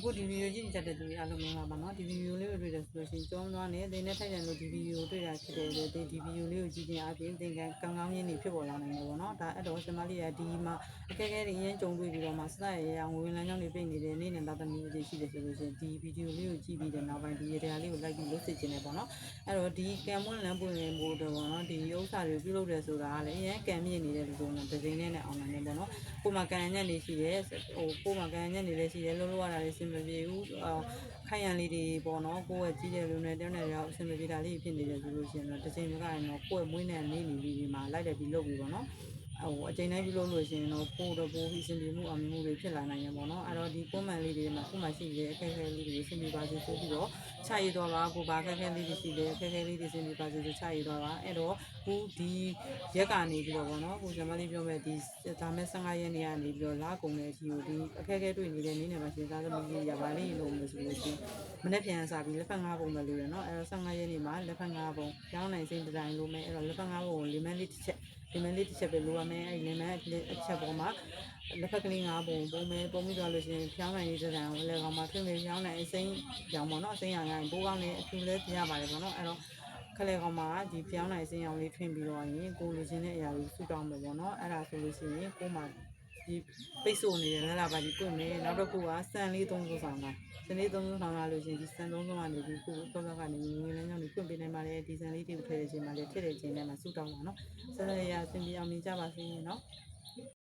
အခုဒီဗီဒီယိုကြည့်ကြတဲ့သူတွေအားလုံးမင်္ဂလာပါနော်ဒီဗီဒီယိုလေးကိုတွေ့တယ်ဆိုလို့ရှိရင်ကျောင်းသွားနေသင်နဲ့ထိုက်တယ်လို့ဒီဗီဒီယိုတွေ့တာဖြစ်တယ်လေဒီဗီဒီယိုလေးကိုကြည့်ခြင်းအပြင်သင်ကကောင်းကောင်းရင်းနေဖြစ်ပေါ်လာနိုင်တယ်ပေါ့နော်ဒါအဲ့တော့စမလေးကဒီမှာအခက်အခဲတွေအရင်ကြုံတွေ့ပြီးတော့မှစတဲ့ရအောင်ဝင်လမ်းကြောင်းတွေပြိနေတဲ့နေ့နဲ့သားသမီးတွေရှိတယ်ဆိုလို့ရှိရင်ဒီဗီဒီယိုလေးကိုကြည့်ပြီးတဲ့နောက်ပိုင်းဒီရေတရားလေးကိုလိုက်ပြီးလုပ်စစ်ခြင်းတယ်ပေါ့နော်အဲ့တော့ဒီကံမွန်းလမ်းပွင့်ဝင်ဖို့တော့ပေါ့နော်ဒီဥစ္စာတွေကိုပြုလုပ်တယ်ဆိုတာကလည်းအရင်ကံမြင့်နေတဲ့လူတွေနဲ့တစ်စိမ့်နဲ့အောင်နိုင်တယ်ပေါ့နော်ကိုမှကံညံ့နေရှိတယ်ကိုမှကံညံ့နေလည်းရှိတယ်လုံးလုံးရတာလည်းစင်မပြေဘူးခိုင်ရန်လေးတွေပေါ့နော်ကိုယ့်ရဲ့ကြီးတဲ့လူနဲ့တောင်းတဲ့ရောက်အဆင်ပြေတာလေးဖြစ်နေတယ်ဆိုလို့ရှိရင်တော့တစ်ချိန်မကရင်တော့ကိုယ့်ရဲ့မွေးနဲ့နေနေပြီးဒီမှာလိုက်တယ်ပြီးလုပ်ပြီးပေါ့နော်အချိန်တိုင်းပြုလုပ်လို့ရှိရင်တော့ပို့တော့ပို့ပြီးအဆင်ပြေမှုအောင်မြင်မှုတွေဖြစ်လာနိုင်ရပေါ့နော်အဲ့တော့ဒီကွန်မန့်လေးတွေမှာခုမှရှိတဲ့အခက်အခဲလေးတွေအဆင်ပြေပါစေဆိုပြီးတော့ချရည်သွားပါကိုပါအခက်အခဲလေးတွေရှိတယ်အခက်အခဲလေးတွေအဆင်ပြေပါစေဆိုချရည်သွားပါအဲ့တော့ခုဒီရက်ကနေပြီးတော့ပေါ့နော်ကိုဇမလေးပြောမဲ့ဒီဒါမဲ့15ရက်နေကနေပြီးတော့လာကုန်တဲ့အထိကိုဒီအခက်အခဲတွေ့နေတဲ့နေ့နဲ့မှစဉ်းစားသမီးကြီးရပါလိမ့်လို့လို့ဆိုလို့ရှိရင်မနေ့ပြန်စားပြီးလက်ဖက်5ပုံပဲလို့ရနော်အဲ့တော့15ရက်နေမှာလက်ဖက်5ပုံကျောင်းနိုင်စိမ့်တိုင်းလို့မယ်အဲ့တော့လက်ဖက်5ပုံကိုလီမန်လေးတစ်ချက်ဒီမလေးတစ်ချက်ပဲလိုရမယ်အဲ့ဒီလီမန်အချက်ပေါ်မှာလက်ဖက်ကလေး5ပုံပုံမယ်ပုံပြီးသွားလို့ရှိရင်ဖြောင်းနိုင်ရေးတဲ့တန်ကိုလည်းကောင်မှထွင်ပြီးဖြောင်းနိုင်အစိမ်းရောင်ပေါ့နော်အစိမ်းရောင်ရင်ပိုးကောင်းနေအထူးလဲပြရပါတယ်ပေါ့နော်အဲ့တော့ခလေကောင်မှဒီဖြောင်းနိုင်အစိမ်းရောင်လေးထွင်ပြီးတော့ရင်ကိုလိုချင်တဲ့အရာကိုစုတောင်းမယ်ပေါ့နော်အဲ့ဒါဆိုလို့ရှိရင်ကိုမှဒီပိတ်ဆို့နေတဲ့လက်လာပါဒီပွင့်မယ်နောက်တစ်ခုကစံလေး3ခုဆောင်တာစံလေး3ခုဆောင်လာလို့ရှိရင်ဒီစံ3ခုကနေပြီးကိုတော့ကနေငွေလမ်းကြောင်းတွေပွင့်ပေးနိုင်ပါတယ်ဒီစံလေးတွေကိုထည့်ရခြင်းမှာလည်းထည့်တဲ့ခြင်းနဲ့မှစုတောင်းပါနော်စံရရအဆင်ပြေအောင်မြင်ကြပါစေနော်